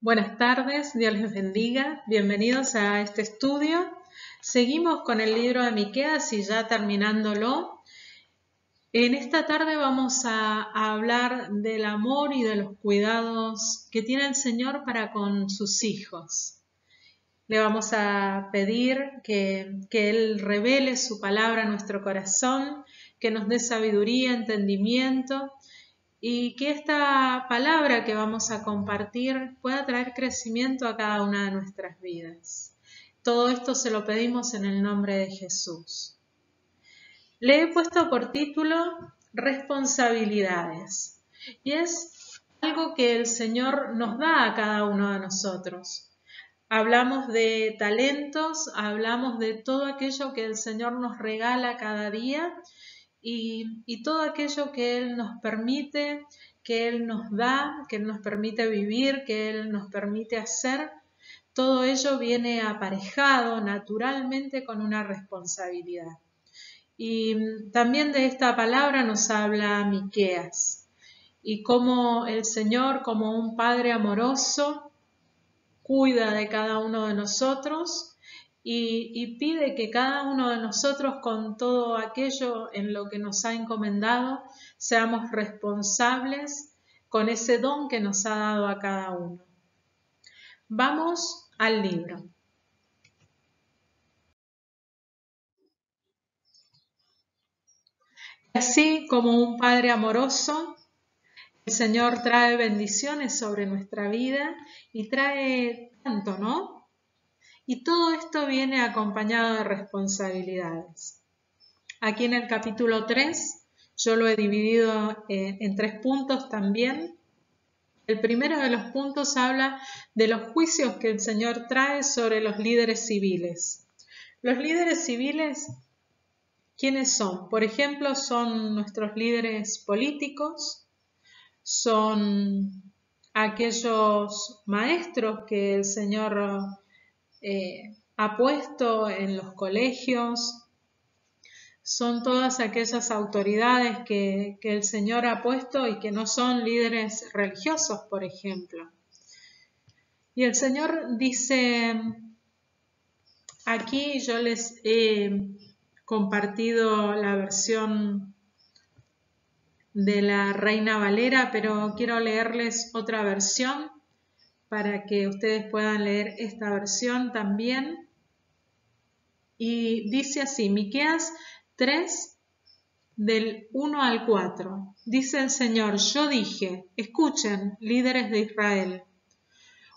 Buenas tardes, Dios les bendiga. Bienvenidos a este estudio. Seguimos con el libro de Miqueas y ya terminándolo. En esta tarde vamos a hablar del amor y de los cuidados que tiene el Señor para con sus hijos. Le vamos a pedir que Él revele su palabra a nuestro corazón, que nos dé sabiduría, entendimiento, y que esta palabra que vamos a compartir pueda traer crecimiento a cada una de nuestras vidas. Todo esto se lo pedimos en el nombre de Jesús. Le he puesto por título Responsabilidades, y es algo que el Señor nos da a cada uno de nosotros. Hablamos de talentos, hablamos de todo aquello que el Señor nos regala cada día y todo aquello que Él nos permite, que Él nos da, que Él nos permite vivir, que Él nos permite hacer. Todo ello viene aparejado naturalmente con una responsabilidad. Y también de esta palabra nos habla Miqueas y cómo el Señor, como un Padre amoroso, cuida de cada uno de nosotros y pide que cada uno de nosotros, con todo aquello en lo que nos ha encomendado, seamos responsables con ese don que nos ha dado a cada uno. Vamos al libro. Así como un Padre amoroso, el Señor trae bendiciones sobre nuestra vida y trae tanto, ¿no? Y todo esto viene acompañado de responsabilidades. Aquí en el capítulo 3, yo lo he dividido en 3 puntos también. El primero de los puntos habla de los juicios que el Señor trae sobre los líderes civiles. Los líderes civiles, ¿quiénes son? Por ejemplo, son nuestros líderes políticos, son aquellos maestros que el Señor ha puesto en los colegios, son todas aquellas autoridades que el Señor ha puesto y que no son líderes religiosos, por ejemplo. Y el Señor dice, aquí yo les he compartido la versión de la Reina Valera, pero quiero leerles otra versión para que ustedes puedan leer esta versión también. Y dice así, Miqueas 3, del 1 al 4. Dice el Señor, yo dije, escuchen, líderes de Israel,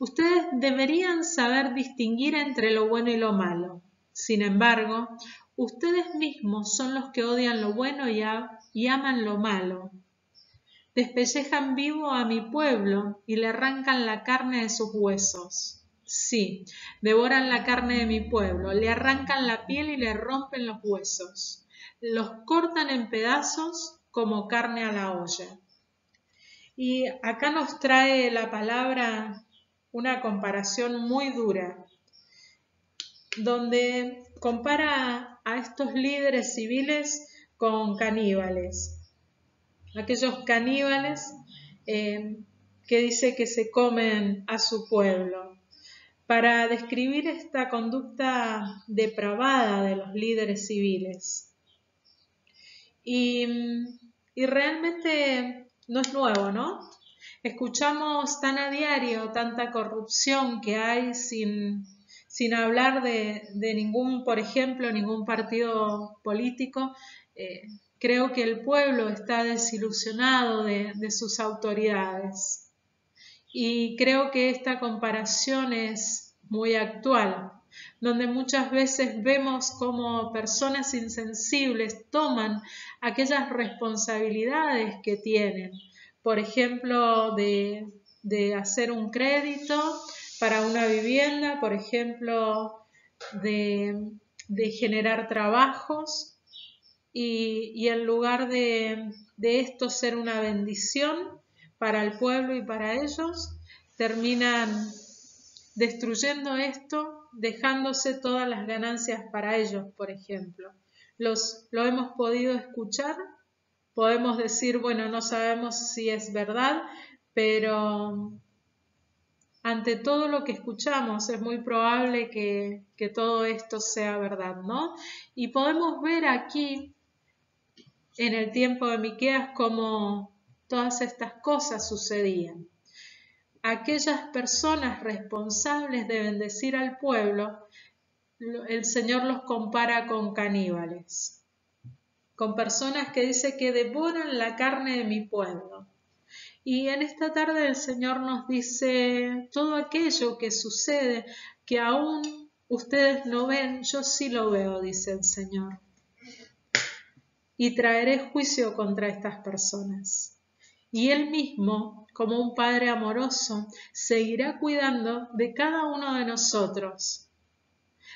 ustedes deberían saber distinguir entre lo bueno y lo malo. Sin embargo, ustedes mismos son los que odian lo bueno y aman lo malo. Despellejan vivo a mi pueblo y le arrancan la carne de sus huesos. Sí, devoran la carne de mi pueblo, le arrancan la piel y le rompen los huesos. Los cortan en pedazos como carne a la olla. Y acá nos trae la palabra una comparación muy dura, donde compara a estos líderes civiles con caníbales. Aquellos caníbales que dice que se comen a su pueblo, para describir esta conducta depravada de los líderes civiles. Y realmente no es nuevo, ¿no? Escuchamos tan a diario tanta corrupción que hay sin hablar de ningún, por ejemplo, ningún partido político. Creo que el pueblo está desilusionado de sus autoridades. Y creo que esta comparación es muy actual, donde muchas veces vemos cómo personas insensibles toman aquellas responsabilidades que tienen, por ejemplo, de hacer un crédito para una vivienda, por ejemplo, de generar trabajos y en lugar de esto ser una bendición para el pueblo y para ellos, terminan destruyendo esto, dejándose todas las ganancias para ellos, por ejemplo. Lo hemos podido escuchar, podemos decir, bueno, no sabemos si es verdad, pero ante todo lo que escuchamos es muy probable que todo esto sea verdad, ¿no? Y podemos ver aquí en el tiempo de Miqueas cómo todas estas cosas sucedían. Aquellas personas responsables de bendecir al pueblo, el Señor los compara con caníbales, con personas que dice que devoran la carne de mi pueblo. Y en esta tarde el Señor nos dice todo aquello que sucede, que aún ustedes no ven, yo sí lo veo, dice el Señor. Y traeré juicio contra estas personas. Y Él mismo, como un Padre amoroso, seguirá cuidando de cada uno de nosotros.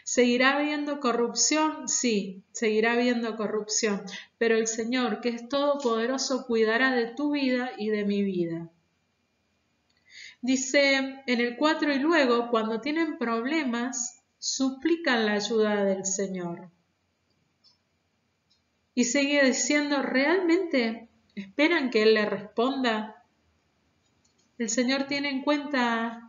¿Seguirá habiendo corrupción? Sí, seguirá habiendo corrupción, pero el Señor, que es todopoderoso, cuidará de tu vida y de mi vida. Dice en el 4, y luego, cuando tienen problemas, suplican la ayuda del Señor. Y sigue diciendo, ¿realmente esperan que Él le responda? El Señor tiene en cuenta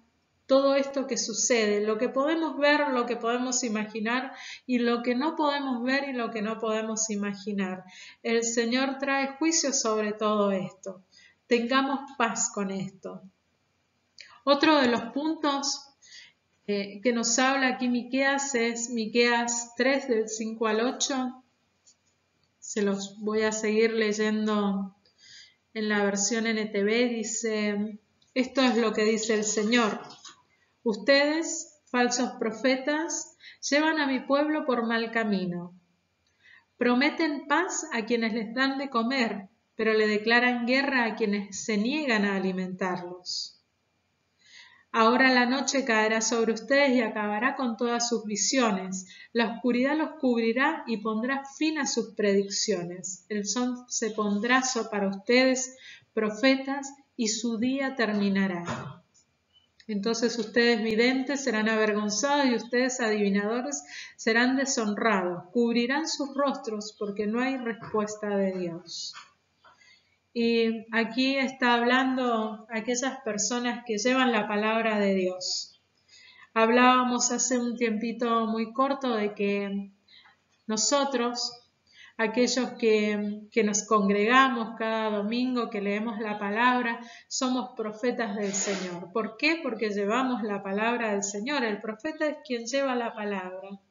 todo esto que sucede, lo que podemos ver, lo que podemos imaginar y lo que no podemos ver y lo que no podemos imaginar. El Señor trae juicio sobre todo esto. Tengamos paz con esto. Otro de los puntos que nos habla aquí Miqueas es Miqueas 3 del 5 al 8. Se los voy a seguir leyendo en la versión NTV. Dice, esto es lo que dice el Señor. Ustedes, falsos profetas, llevan a mi pueblo por mal camino. Prometen paz a quienes les dan de comer, pero le declaran guerra a quienes se niegan a alimentarlos. Ahora la noche caerá sobre ustedes y acabará con todas sus visiones. La oscuridad los cubrirá y pondrá fin a sus predicciones. El sol se pondrá para ustedes, profetas, y su día terminará. Entonces ustedes videntes serán avergonzados y ustedes adivinadores serán deshonrados. Cubrirán sus rostros porque no hay respuesta de Dios. Y aquí está hablando aquellas personas que llevan la palabra de Dios. Hablábamos hace un tiempito muy corto de que nosotros, aquellos que nos congregamos cada domingo, que leemos la palabra, somos profetas del Señor. ¿Por qué? Porque llevamos la palabra del Señor. El profeta es quien lleva la palabra.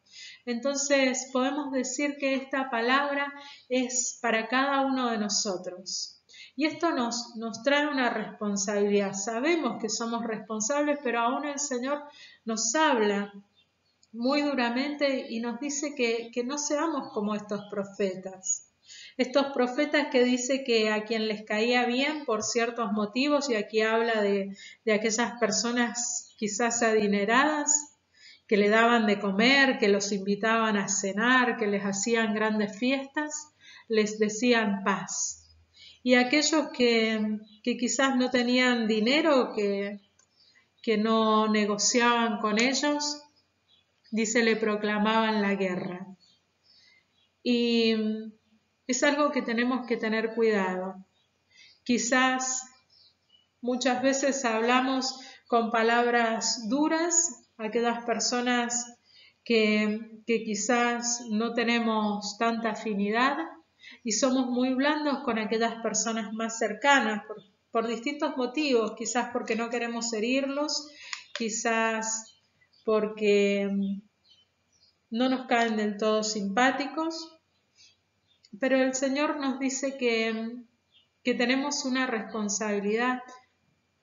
Entonces podemos decir que esta palabra es para cada uno de nosotros. Y esto nos trae una responsabilidad. Sabemos que somos responsables, pero aún el Señor nos habla muy duramente y nos dice que no seamos como estos profetas. Estos profetas que dice que a quien les caía bien por ciertos motivos, y aquí habla de aquellas personas quizás adineradas, que le daban de comer, que los invitaban a cenar, que les hacían grandes fiestas, les decían paz. Y aquellos que quizás no tenían dinero, que no negociaban con ellos, dice, le proclamaban la guerra. Y es algo que tenemos que tener cuidado. Quizás muchas veces hablamos con palabras duras a aquellas personas que quizás no tenemos tanta afinidad y somos muy blandos con aquellas personas más cercanas por distintos motivos, quizás porque no queremos herirlos, quizás porque no nos caen del todo simpáticos, pero el Señor nos dice que tenemos una responsabilidad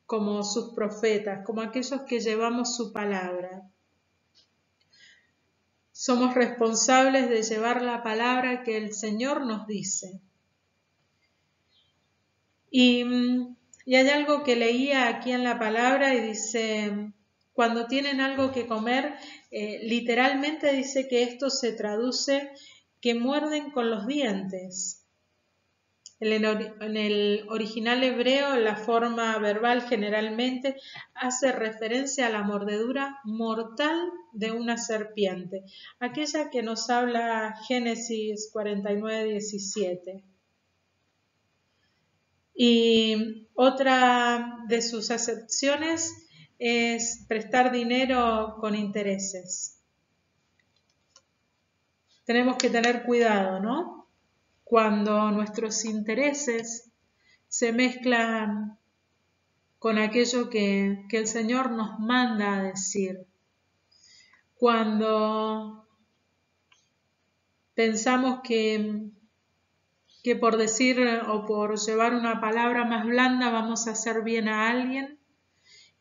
como sus profetas, como aquellos que llevamos su palabra. Somos responsables de llevar la palabra que el Señor nos dice. Y hay algo que leía aquí en la palabra y dice, cuando tienen algo que comer, literalmente dice que esto se traduce que muerden con los dientes. En el original hebreo, la forma verbal generalmente hace referencia a la mordedura mortal de una serpiente, aquella que nos habla Génesis 49:17. Y otra de sus acepciones es prestar dinero con intereses. Tenemos que tener cuidado, ¿no? Cuando nuestros intereses se mezclan con aquello que el Señor nos manda a decir. Cuando pensamos que por decir o por llevar una palabra más blanda vamos a hacer bien a alguien,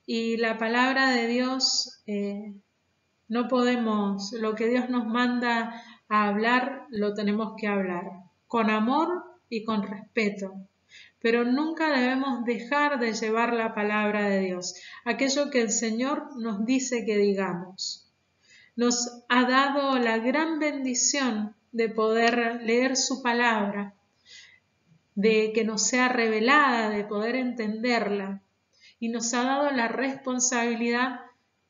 y la palabra de Dios no podemos, lo que Dios nos manda a hablar lo tenemos que hablar con amor y con respeto, pero nunca debemos dejar de llevar la palabra de Dios, aquello que el Señor nos dice que digamos. Nos ha dado la gran bendición de poder leer su palabra, de que nos sea revelada, de poder entenderla, y nos ha dado la responsabilidad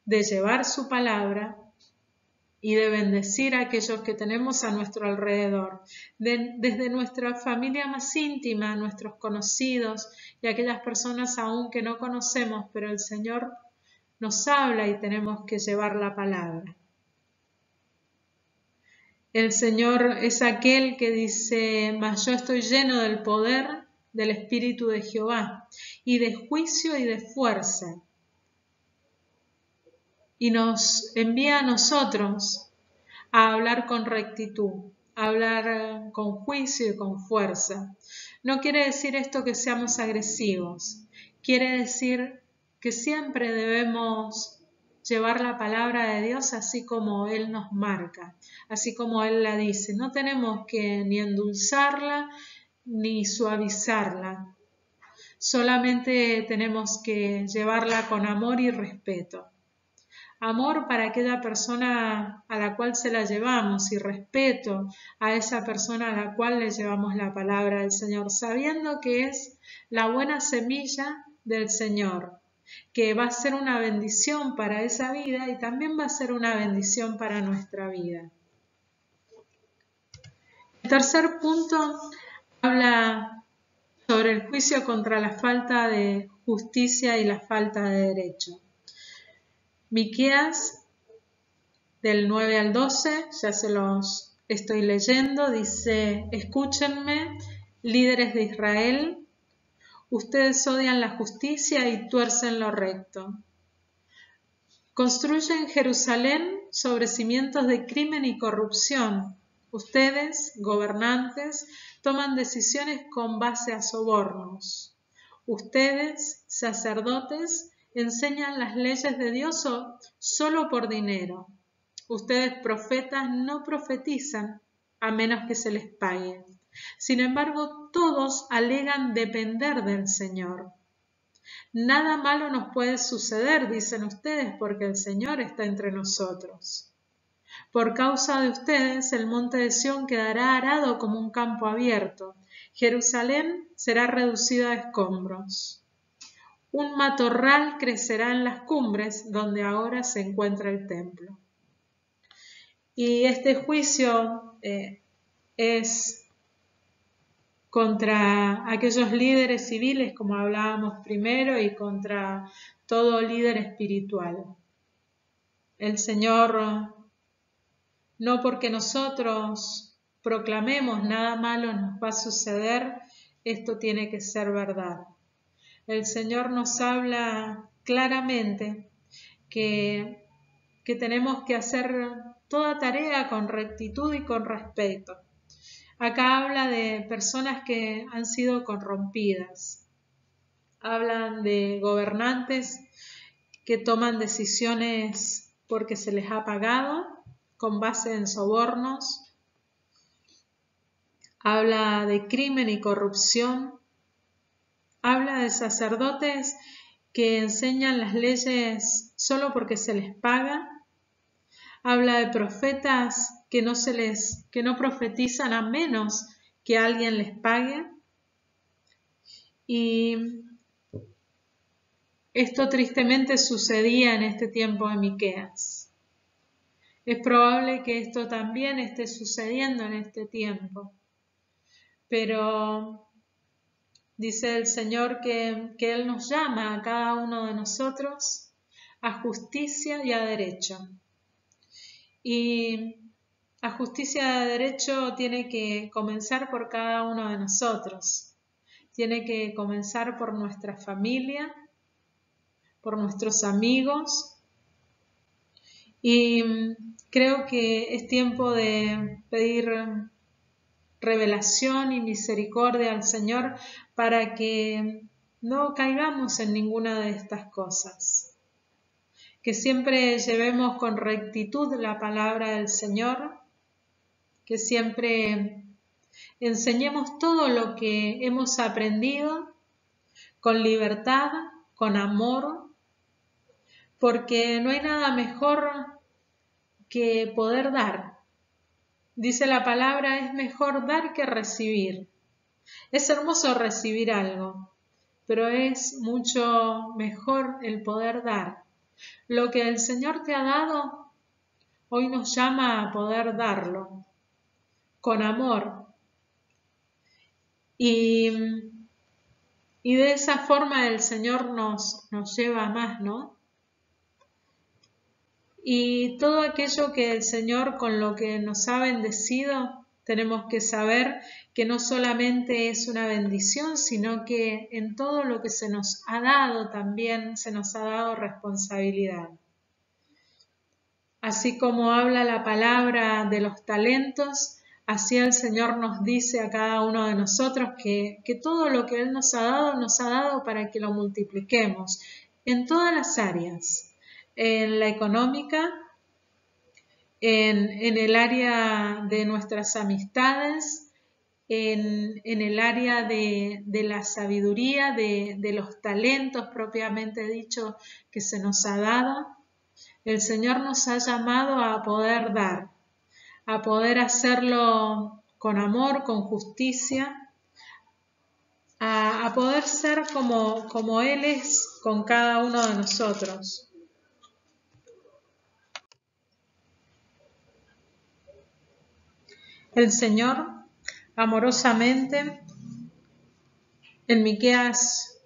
de llevar su palabra y de bendecir a aquellos que tenemos a nuestro alrededor, desde nuestra familia más íntima, nuestros conocidos y aquellas personas aún que no conocemos, pero el Señor nos habla y tenemos que llevar la palabra. El Señor es aquel que dice: mas yo estoy lleno del poder del Espíritu de Jehová, y de juicio y de fuerza. Y nos envía a nosotros a hablar con rectitud, a hablar con juicio y con fuerza. No quiere decir esto que seamos agresivos, quiere decir que siempre debemos llevar la palabra de Dios así como Él nos marca, así como Él la dice. No tenemos que ni endulzarla ni suavizarla, solamente tenemos que llevarla con amor y respeto. Amor para aquella persona a la cual se la llevamos y respeto a esa persona a la cual le llevamos la palabra del Señor, sabiendo que es la buena semilla del Señor, que va a ser una bendición para esa vida y también va a ser una bendición para nuestra vida. El tercer punto habla sobre el juicio contra la falta de justicia y la falta de derecho. Miqueas del 9 al 12, ya se los estoy leyendo, dice: escúchenme, líderes de Israel, ustedes odian la justicia y tuercen lo recto. Construyen Jerusalén sobre cimientos de crimen y corrupción. Ustedes, gobernantes, toman decisiones con base a sobornos. Ustedes, sacerdotes, enseñan las leyes de Dios solo por dinero. Ustedes, profetas, no profetizan a menos que se les pague. Sin embargo, todos alegan depender del Señor. Nada malo nos puede suceder, dicen ustedes, porque el Señor está entre nosotros. Por causa de ustedes, el monte de Sión quedará arado como un campo abierto. Jerusalén será reducido a escombros. Un matorral crecerá en las cumbres donde ahora se encuentra el templo. Y este juicio es contra aquellos líderes civiles, como hablábamos primero, y contra todo líder espiritual. El Señor, no porque nosotros proclamemos nada malo nos va a suceder, esto tiene que ser verdad. El Señor nos habla claramente que tenemos que hacer toda tarea con rectitud y con respeto. Acá habla de personas que han sido corrompidas. Hablan de gobernantes que toman decisiones porque se les ha pagado, con base en sobornos. Habla de crimen y corrupción. Habla de sacerdotes que enseñan las leyes solo porque se les paga. Habla de profetas que no profetizan a menos que alguien les pague. Y esto tristemente sucedía en este tiempo de Miqueas. Es probable que esto también esté sucediendo en este tiempo. Pero dice el Señor que Él nos llama a cada uno de nosotros a justicia y a derecho. Y a justicia y a derecho tiene que comenzar por cada uno de nosotros. Tiene que comenzar por nuestra familia, por nuestros amigos. Y creo que es tiempo de pedir revelación y misericordia al Señor para que no caigamos en ninguna de estas cosas. Que siempre llevemos con rectitud la palabra del Señor, que siempre enseñemos todo lo que hemos aprendido con libertad, con amor, porque no hay nada mejor que poder dar. Dice la palabra, es mejor dar que recibir. Es hermoso recibir algo, pero es mucho mejor el poder dar. Lo que el Señor te ha dado, hoy nos llama a poder darlo, con amor. Y de esa forma el Señor nos lleva más, ¿no? Y todo aquello que el Señor con lo que nos ha bendecido, tenemos que saber que no solamente es una bendición, sino que en todo lo que se nos ha dado también se nos ha dado responsabilidad. Así como habla la palabra de los talentos, así el Señor nos dice a cada uno de nosotros que todo lo que Él nos ha dado para que lo multipliquemos en todas las áreas. En la económica, en el área de nuestras amistades, en el área de la sabiduría, de los talentos propiamente dicho que se nos ha dado. El Señor nos ha llamado a poder dar, a poder hacerlo con amor, con justicia, a poder ser como Él es con cada uno de nosotros. El Señor, amorosamente, en Miqueas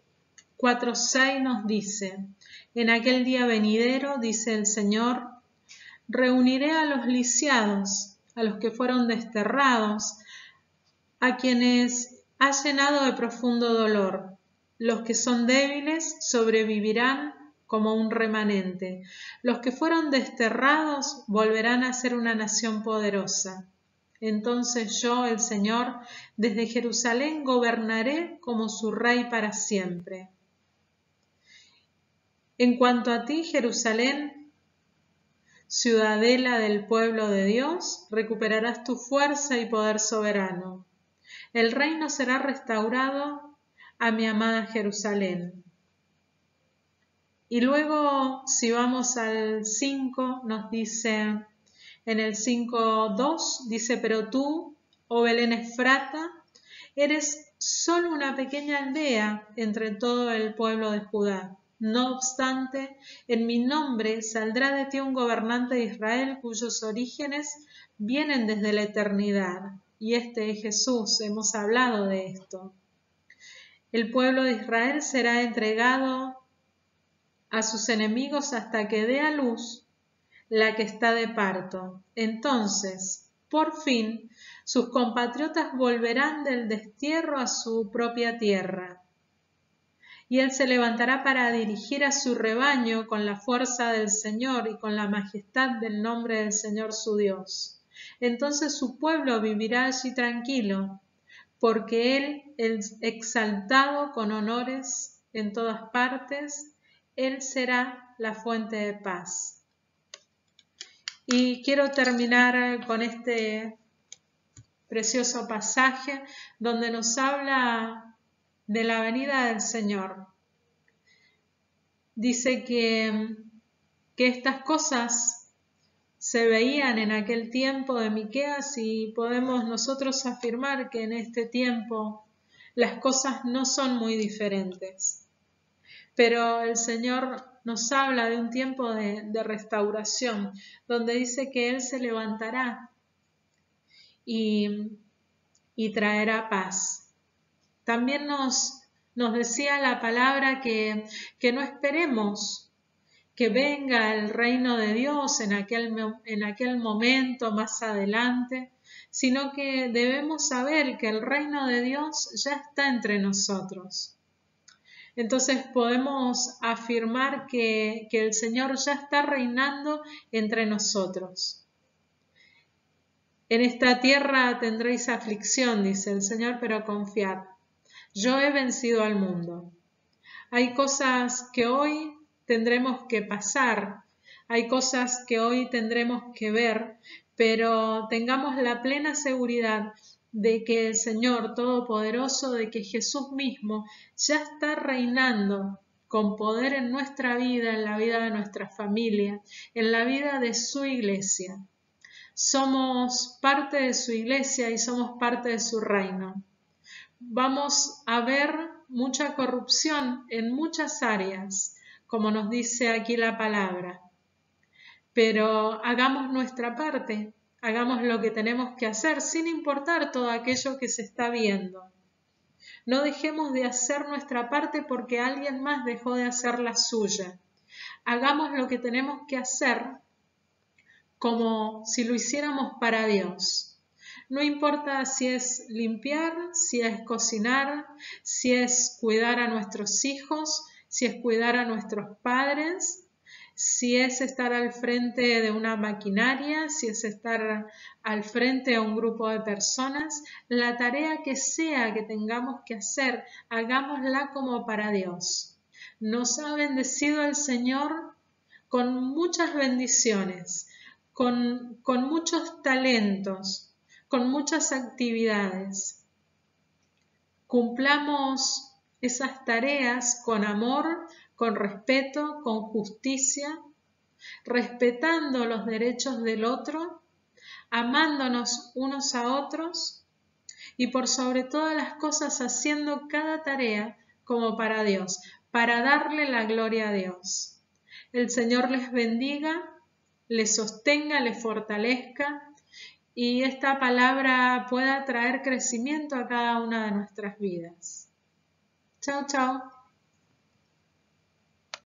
4:6 nos dice, en aquel día venidero, dice el Señor, reuniré a los lisiados, a los que fueron desterrados, a quienes ha llenado de profundo dolor. Los que son débiles sobrevivirán como un remanente. Los que fueron desterrados volverán a ser una nación poderosa. Entonces yo, el Señor, desde Jerusalén gobernaré como su rey para siempre. En cuanto a ti, Jerusalén, ciudadela del pueblo de Dios, recuperarás tu fuerza y poder soberano. El reino será restaurado a mi amada Jerusalén. Y luego, si vamos al 5, nos dice, en el 5:2, dice, pero tú, oh Belén Efrata, eres solo una pequeña aldea entre todo el pueblo de Judá. No obstante, en mi nombre saldrá de ti un gobernante de Israel cuyos orígenes vienen desde la eternidad. Y este es Jesús, hemos hablado de esto. El pueblo de Israel será entregado a sus enemigos hasta que dé a luz la que está de parto. Entonces, por fin, sus compatriotas volverán del destierro a su propia tierra. Y él se levantará para dirigir a su rebaño con la fuerza del Señor y con la majestad del nombre del Señor su Dios. Entonces su pueblo vivirá allí tranquilo, porque él es exaltado con honores en todas partes, él será la fuente de paz. Y quiero terminar con este precioso pasaje donde nos habla de la venida del Señor. Dice que estas cosas se veían en aquel tiempo de Miqueas y podemos nosotros afirmar que en este tiempo las cosas no son muy diferentes. Pero el Señor nos habla de un tiempo de restauración, donde dice que Él se levantará y traerá paz. También nos decía la palabra que no esperemos que venga el reino de Dios en aquel momento más adelante, sino que debemos saber que el reino de Dios ya está entre nosotros. Entonces podemos afirmar que el Señor ya está reinando entre nosotros. En esta tierra tendréis aflicción, dice el Señor, pero confiad. Yo he vencido al mundo. Hay cosas que hoy tendremos que pasar, hay cosas que hoy tendremos que ver, pero tengamos la plena seguridad de que el Señor Todopoderoso, de que Jesús mismo ya está reinando con poder en nuestra vida, en la vida de nuestra familia, en la vida de su iglesia. Somos parte de su iglesia y somos parte de su reino. Vamos a ver mucha corrupción en muchas áreas, como nos dice aquí la palabra. Pero hagamos nuestra parte, hagamos lo que tenemos que hacer sin importar todo aquello que se está viendo. No dejemos de hacer nuestra parte porque alguien más dejó de hacer la suya. Hagamos lo que tenemos que hacer como si lo hiciéramos para Dios. No importa si es limpiar, si es cocinar, si es cuidar a nuestros hijos, si es cuidar a nuestros padres, si es estar al frente de una maquinaria, si es estar al frente de un grupo de personas, la tarea que sea que tengamos que hacer, hagámosla como para Dios. Nos ha bendecido el Señor con muchas bendiciones, con muchos talentos, con muchas actividades. Cumplamos esas tareas con amor, con respeto, con justicia, respetando los derechos del otro, amándonos unos a otros y por sobre todas las cosas haciendo cada tarea como para Dios, para darle la gloria a Dios. El Señor les bendiga, les sostenga, les fortalezca y esta palabra pueda traer crecimiento a cada una de nuestras vidas. Chao, chao.